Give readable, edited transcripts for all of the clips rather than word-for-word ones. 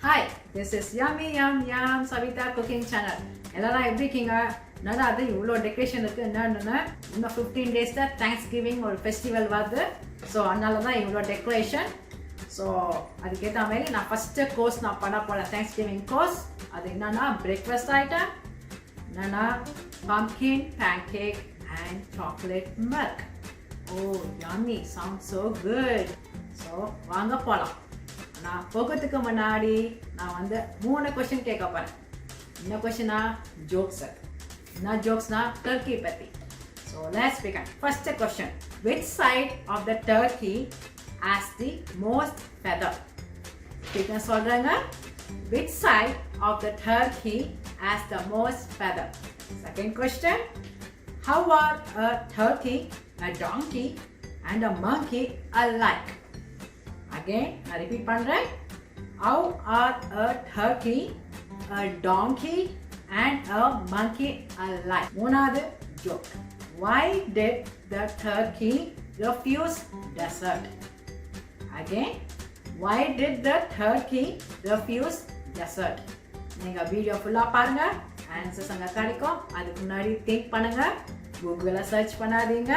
Hi, this is Yummy Yum Yum Savitha cooking channel. எல்லாரும் எப்படி இருக்கீங்க? நல்லா அது இவ்வளோ டெக்கரேஷன் இருக்குது. என்னன்னா இன்னும் 15 days தான் தேங்க்ஸ்கிவிங் ஒரு ஃபெஸ்டிவல் வருது. ஸோ அதனால தான் இவ்வளோ டெக்கரேஷன். ஸோ அதுக்கேற்ற மாதிரி நான் ஃபஸ்ட்டு கோர்ஸ் நான் பண்ண போகிறேன், தேங்க்ஸ்கிவிங் கோர்ஸ். அது என்னன்னா பிரேக்ஃபாஸ்ட் ஐட்டம், என்னன்னா pumpkin pancake and chocolate milk. Oh, yummy! Sounds so good. So வாங்க போகலாம். நான் போகிறதுக்கு முன்னாடி நான் வந்து 3 கொஸ்டின் கேட்க போகிறேன். என்ன கொஸ்டினா? ஜோக்ஸ். என்ன ஜோக்ஸ்னா டர்க்கி பற்றி. So let's begin. First question, which side of the turkey has the most feather? என்ன சொல்கிறாங்க? which side of the turkey has the most feather? Second question, how are a turkey, a donkey and a monkey alike? Again, I repeat பண்றேன். How are a turkey, a donkey and a monkey alike? மூணாவது joke. Why did the turkey refuse dessert? Again, why did the turkey refuse dessert? நீங்க video ஃபுல்லா பாருங்க, answers அங்க கிடைக்கும். அதுக்கு முன்னாடி think பண்ணுங்க, கூகுள்ல சர்ச் பண்ணாதீங்க.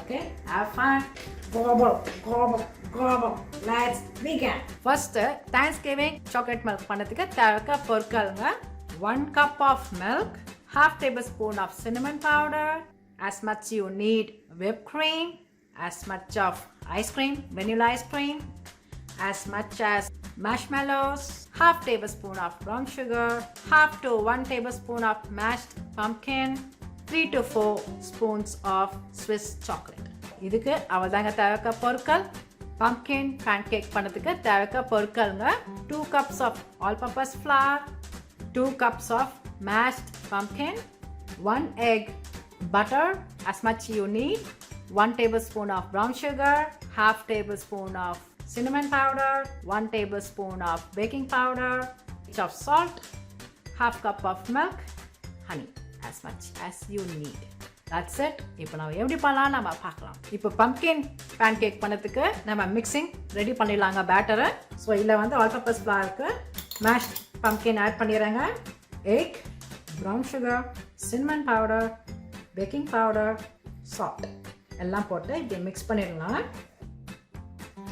Okay, have fun. Gobble, gobble, gobble. Let's begin. First, Thanksgiving chocolate milk பண்ணதுக்கு தேவையான பொருட்கள்ங்க. 1 cup of milk, half tablespoon of cinnamon powder, as much you need whipped cream, as much of ice cream, vanilla ice cream, as much as marshmallows, half tablespoon of brown sugar, half to 1 tablespoon of mashed pumpkin, 3 to 4 spoons of Swiss chocolate. இதுக்கு அவதாங்க தேவையான பொருட்கள். pumpkin pancake பண்ணதுக்கு தேவையான பொருட்கள்ங்க. 2 cups of all purpose flour, 2 cups of mashed pumpkin, 1 egg, butter as much you need, 1 tablespoon of brown sugar, half tablespoon of cinnamon powder, 1 tablespoon of baking powder, pinch of salt, half cup of milk, honey, as much as you need. That's it. இப்போ நம்ம எப்படி பண்ணலாம் நம்ம பார்க்கலாம். இப்போ pumpkin pancake பண்ணதுக்கு நம்ம mixing ready பண்ணிடலாங்க பேட்டரை. ஸோ இதில் வந்து ஆல் பர்பஸ் ஃப்ளாருக்கு மேஷ்ட் pumpkin ஆட் பண்ணிடுறேங்க. egg, brown sugar, cinnamon powder, baking powder, salt எல்லாம் போட்டு இப்படி மிக்ஸ் பண்ணிடலாம்.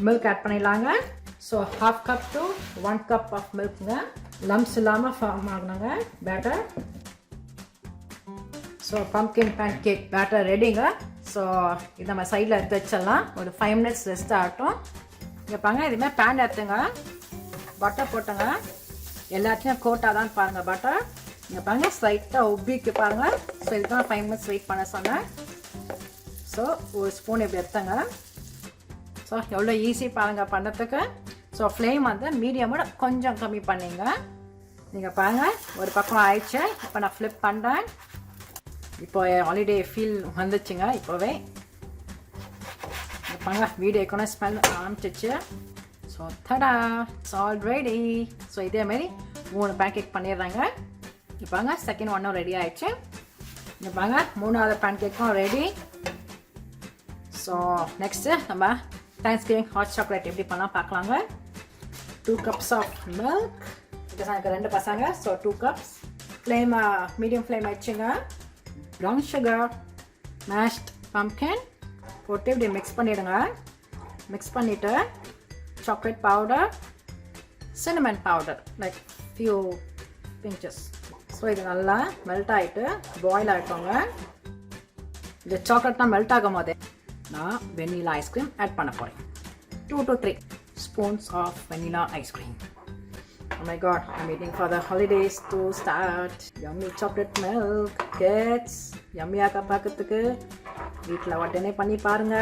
மில்க் ஆட் பண்ணிடலாங்க. So half cup to 1 cup of மில்க்குங்க. லம்ஸ் இல்லாமல் ஃபார்ம் ஆகணுங்க batter. So pumpkin pancake batter ரெடிங்க. ஸோ இது நம்ம சைடில் எடுத்து வச்சிடலாம். ஒரு 5 minutes ரெஸ்ட் ஆகட்டும். இங்கே பாருங்க, இதுமாதிரி பேன் எடுத்துங்க, பட்டர் போட்டுங்க. எல்லாத்தையும் கோட்டாக தான் பாருங்கள் பட்டர். இங்கே பாருங்கள் ஸ்லைட்டாக உப்பிக்கு பாருங்கள். ஸோ இதுதான் 5 minutes வெயிட் பண்ண சொன்னேன். ஸோ ஒரு ஸ்பூன் இப்படி எடுத்துங்க. ஸோ எவ்வளோ ஈஸி பாருங்கள் பண்ணுறதுக்கு. ஸோ ஃப்ளேம் வந்து மீடியமோட கொஞ்சம் கம்மி பண்ணிங்க. நீங்கள் பாருங்கள் ஒரு பக்கம் ஆயிடுச்சு. இப்போ நான் ஃப்ளிப் பண்ணுறேன். இப்போ ஹாலிடே ஃபீல் வந்துச்சுங்க. இப்போவே பாருங்க வீடியோ கூட ஸ்மெல் ஆரம்பிச்சிச்சு. So Tada, it's all ready. So இதேமாரி 3 பேன்கேக் பண்ணிடுறாங்க. இப்போ பாருங்க செகண்ட் ஒன்னும் ரெடி ஆயிடுச்சு. இங்கே பாருங்க 3வது பேன்கேக்கும் ரெடி. ஸோ நெக்ஸ்ட்டு நம்ம தேங்க்ஸ்கிவிங் ஹாட் சாக்லேட் எப்படி பண்ணலாம் பார்க்கலாங்க. 2 cups ஆஃப் மில்க். இப்போ எனக்கு 2 பசங்க. So 2 cups. Flame medium flame வச்சுங்க. brown sugar, mashed pumpkin போட்டு இப்படி மிக்ஸ் பண்ணிவிடுங்க. மிக்ஸ் பண்ணிவிட்டு chocolate powder, cinnamon powder like few finches. So இது நல்லா மெல்ட் ஆகிட்டு பாயில் ஆகிட்டோங்க. இந்த சாக்லேட்லாம் மெல்ட் ஆகும் போதே நான் வெனிலா ஐஸ்கிரீம் ஆட் பண்ண போகிறேன். 2 to 3 spoons of vanilla ice cream. Oh my god, I'm waiting for the holidays to start. Yummy chocolate milk, kids. Yummy ஆக பார்க்கறதுக்கு வீட்டில் உடனே பண்ணி பாருங்க.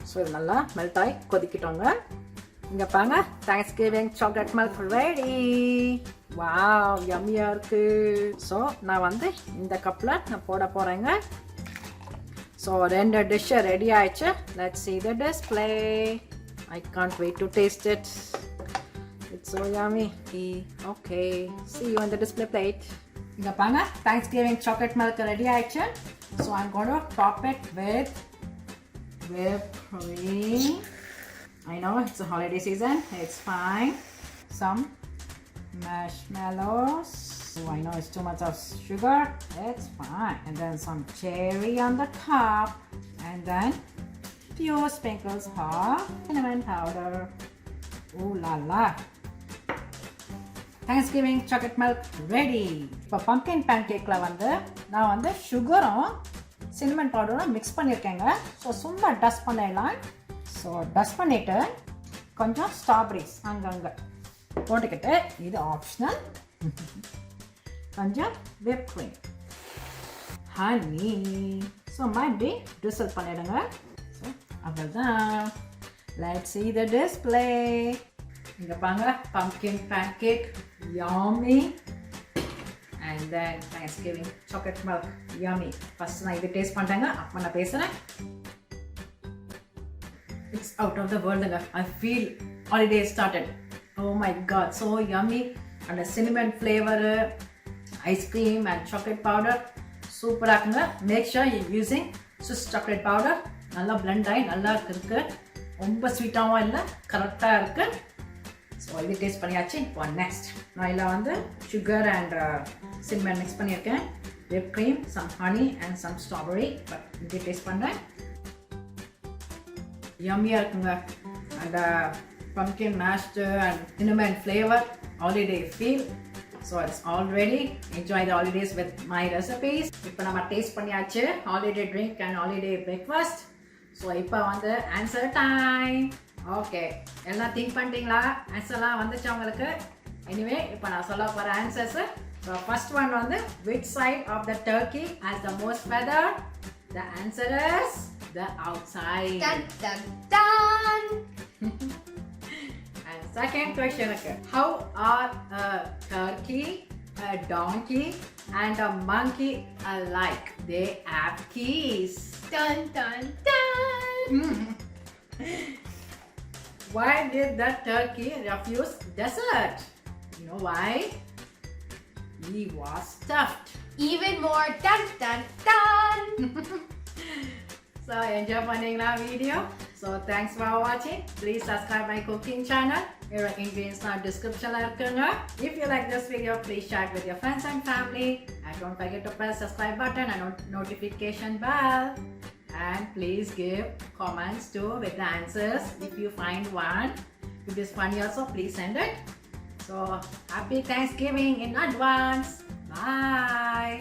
ஸோ இது நல்லா மெல்ட் ஆகி கொதிக்கிட்டோங்க. இங்கே பாருங்க Thanksgiving chocolate milk ready. Wow, யம்மியாக இருக்கு. ஸோ நான் வந்து இந்த கப்பில் நான் போட போகிறேங்க. ஸோ 2 டிஷ்ஷு ரெடி ஆயிடுச்சு. Let's see the display. I can't wait to taste it. It's so yummy. Okay, see you on the display plate. இங்க பாருங்க Thanksgiving chocolate milk ready ஆயிடுச்சு. So I'm going to top it with whipped cream. I know it's a holiday season, it's fine. Some marshmallows. Oh, I know it's too much of sugar. It's fine. And then some cherry on the top. And then few sprinkles of cinnamon powder. Ooh la la. Thanksgiving chocolate milk ready. இப்போ pumpkin pancake வந்து நான் வந்து சுகரும் cinnamon powder mix பண்ணியிருக்கேங்க. So சும்மா dust பண்ணிடலாம். So dust பண்ணிவிட்டு கொஞ்சம் strawberries அங்கங்கே போட்டுக்கிட்டு இது ஆப்ஷனல். கொஞ்சம் whipped cream, honey. ஸோ மறுபடி drizzle பண்ணிடுங்க. ஸோ அவ்வளோதான். Let's see the display. இங்கே பாருங்க pumpkin pancake, yummy. And then Thanksgiving chocolate milk, yummy. First நான் இது டேஸ்ட் பண்ணுறேங்க, அப்போ நான் பேசுகிறேன். It's out of the world. I feel holiday started. Oh my god, so yummy. And the cinnamon flavor, ice cream and chocolate powder. Super ஆகுங்க. Make sure you're using Swiss chocolate powder. நல்லா blend ஆகி நல்லா இருக்கு. ரொம்ப ஸ்வீட்டாகவும் இல்லை, கரெக்டாக இருக்கு. So இது டேஸ்ட் பண்ணியாச்சு. இப்போ நெக்ஸ்ட் நான் இதில் வந்து சுகர் அண்ட் சின்னமன் மிக்ஸ் பண்ணியிருக்கேன். whipped cream, some honey and some strawberry. But இது டேஸ்ட் பண்ணுறேன். யம்மியாக இருக்குங்க. அந்த pumpkin mashed and cinnamon flavor, holiday feel. So it's all ready. Enjoy the holidays with my recipes. இப்போ நம்ம டேஸ்ட் பண்ணியாச்சு holiday drink and holiday breakfast. So இப்போ வந்து answer time. Okay, எல்லாம் திங்க் பண்ணிட்டீங்களா? ஆன்சர்லாம் வந்துச்சு உங்களுக்கு? எனிவே இப்போ நான் சொல்ல போகிற ஆன்சர்ஸு. ஸோ ஃபர்ஸ்ட் ஒன் வந்து which side of the turkey has the most feather? The answer is the outside. Dun dun dun. And second question, okay. How are a turkey, a donkey and a monkey alike? They have keys. Dun dun dun. Why did the turkey refuse dessert? You know why? He was stuffed. Even more dun dun dun. So enjoy பண்ணீங்களா video? So thanks for watching. Please subscribe my cooking channel. Your ingredients are description la irukanga. If you like this video, please share it with your friends and family. And don't forget to press subscribe button and notification bell. And please give comments too with the answers if you find one. If it is funny also, please send it. So happy Thanksgiving in advance. Bye.